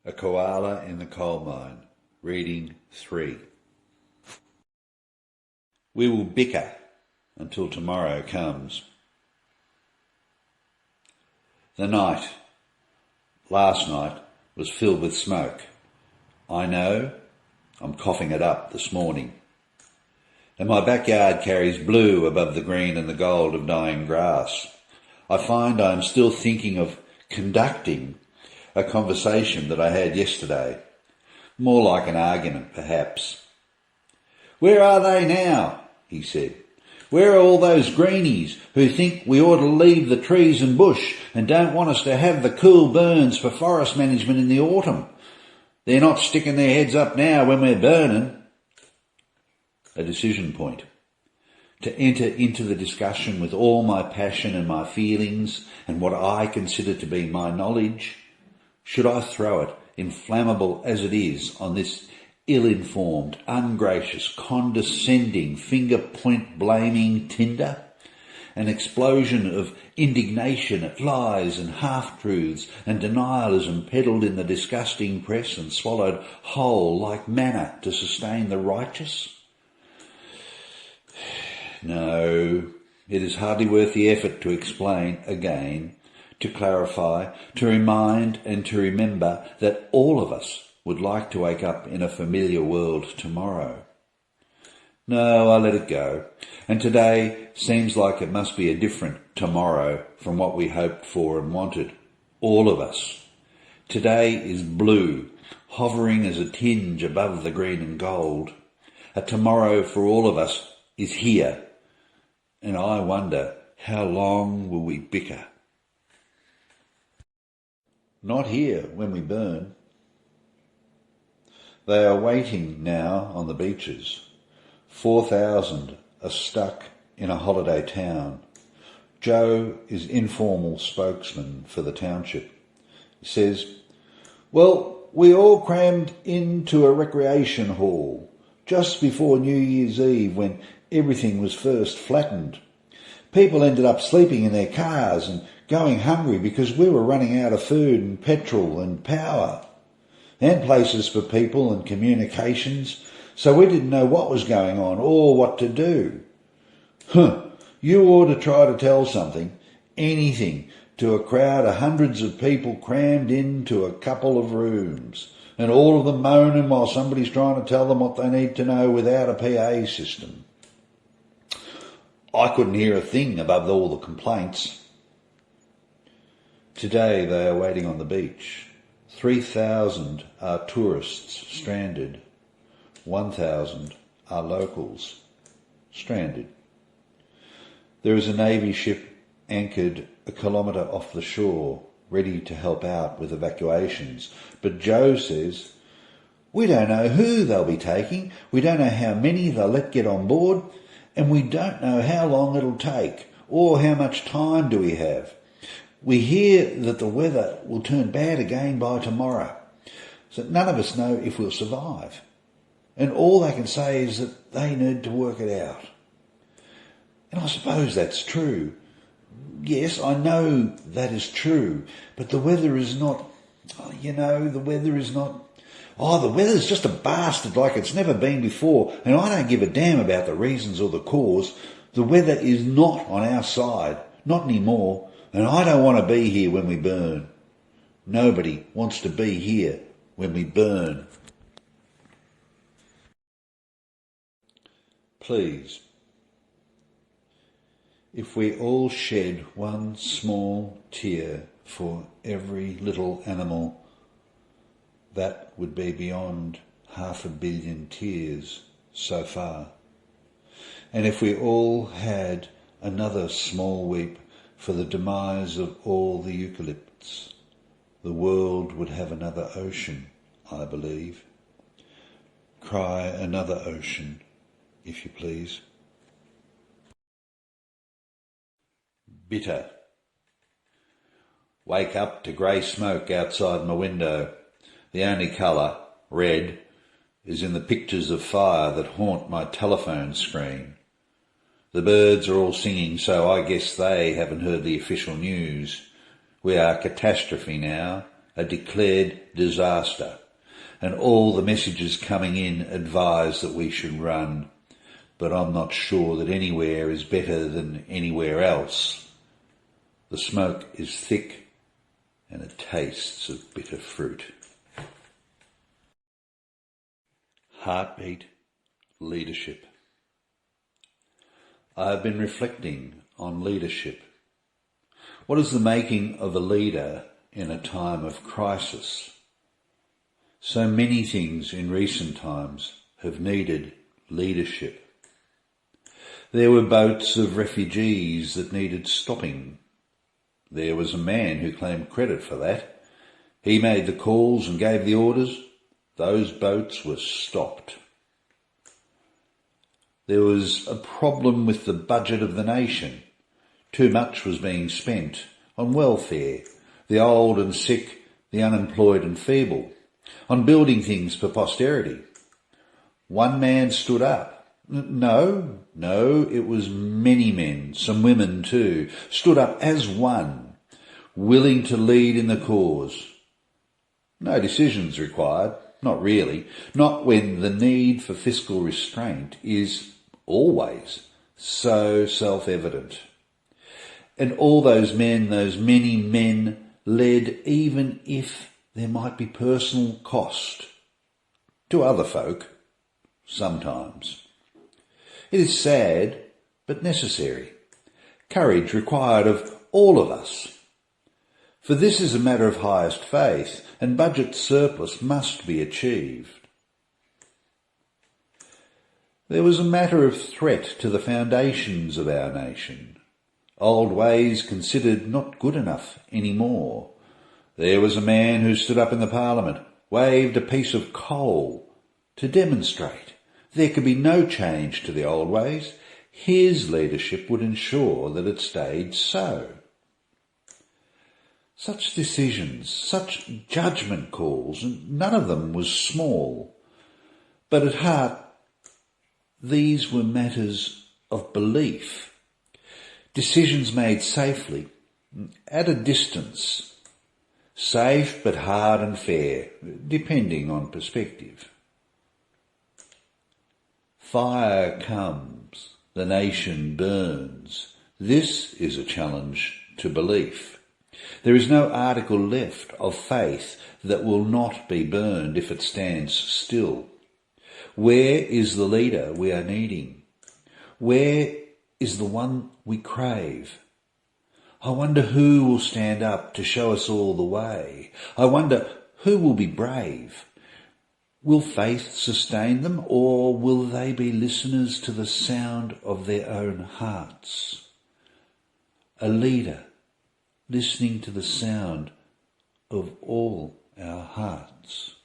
A Koala in the Coalmine, reading 3. We will bicker until tomorrow comes. The night, last night, was filled with smoke. I know, I'm coughing it up this morning. And my backyard carries blue above the green and the gold of dying grass. I find I am still thinking of conducting a conversation that I had yesterday. More like an argument, perhaps. "Where are they now?" he said. "Where are all those greenies who think we ought to leave the trees and bush and don't want us to have the cool burns for forest management in the autumn? They're not sticking their heads up now when we're burning." A decision point. To enter into the discussion with all my passion and my feelings and what I consider to be my knowledge. Should I throw it, inflammable as it is, on this ill-informed, ungracious, condescending, finger-point-blaming tinder? An explosion of indignation at lies and half-truths and denialism peddled in the disgusting press and swallowed whole like manna to sustain the righteous? No, it is hardly worth the effort to explain again, to clarify, to remind and to remember that all of us would like to wake up in a familiar world tomorrow. No, I let it go, and today seems like it must be a different tomorrow from what we hoped for and wanted, all of us. Today is blue, hovering as a tinge above the green and gold. A tomorrow for all of us is here, and I wonder how long will we bicker? Not here when we burn. They are waiting now on the beaches. 4,000 are stuck in a holiday town. Joe is informal spokesman for the township. He says, "Well, we all crammed into a recreation hall just before New Year's Eve when everything was first flattened. People ended up sleeping in their cars and going hungry because we were running out of food and petrol and power and places for people and communications, so we didn't know what was going on or what to do." You ought to try to tell something, anything, to a crowd of hundreds of people crammed into a couple of rooms, and all of them moaning while somebody's trying to tell them what they need to know without a PA system. I couldn't hear a thing above all the complaints. Today they are waiting on the beach. 3,000 are tourists stranded. 1,000 are locals stranded. There is a Navy ship anchored a kilometre off the shore, ready to help out with evacuations. But Joe says, "We don't know who they'll be taking, we don't know how many they'll let get on board, and we don't know how long it'll take, or how much time do we have. We hear that the weather will turn bad again by tomorrow, so none of us know if we'll survive. And all they can say is that they need to work it out." And I suppose that's true. Yes, I know that is true, but the weather is not, the weather's just a bastard like it's never been before, and I don't give a damn about the reasons or the cause. The weather is not on our side, not anymore, and I don't want to be here when we burn. Nobody wants to be here when we burn. Please, if we all shed one small tear for every little animal, that would be beyond 500 million tears so far. And if we all had another small weep for the demise of all the eucalypts, the world would have another ocean, I believe. Cry another ocean, if you please. Bitter. Wake up to grey smoke outside my window. The only colour, red, is in the pictures of fire that haunt my telephone screen. The birds are all singing, so I guess they haven't heard the official news. We are catastrophe now, a declared disaster, and all the messages coming in advise that we should run, but I'm not sure that anywhere is better than anywhere else. The smoke is thick and it tastes of bitter fruit. Heartbeat, leadership. I have been reflecting on leadership. What is the making of a leader in a time of crisis? So many things in recent times have needed leadership. There were boats of refugees that needed stopping. There was a man who claimed credit for that. He made the calls and gave the orders. Those boats were stopped. There was a problem with the budget of the nation. Too much was being spent on welfare, the old and sick, the unemployed and feeble, on building things for posterity. One man stood up. No, it was many men, some women too, stood up as one, willing to lead in the cause. No decisions required, not really, not when the need for fiscal restraint is always so self-evident. And all those men, those many men, led even if there might be personal cost to other folk, sometimes. It is sad, but necessary. Courage required of all of us. For this is a matter of highest faith, and budget surplus must be achieved. There was a matter of threat to the foundations of our nation. Old ways considered not good enough anymore. There was a man who stood up in the Parliament, waved a piece of coal to demonstrate there could be no change to the old ways. His leadership would ensure that it stayed so. Such decisions, such judgment calls, and none of them was small. But at heart, these were matters of belief. Decisions made safely, at a distance. Safe but hard and fair, depending on perspective. Fire comes, the nation burns. This is a challenge to belief. There is no article left of faith that will not be burned if it stands still. Where is the leader we are needing? Where is the one we crave? I wonder who will stand up to show us all the way. I wonder who will be brave. Will faith sustain them, or will they be listeners to the sound of their own hearts? A leader listening to the sound of all our hearts.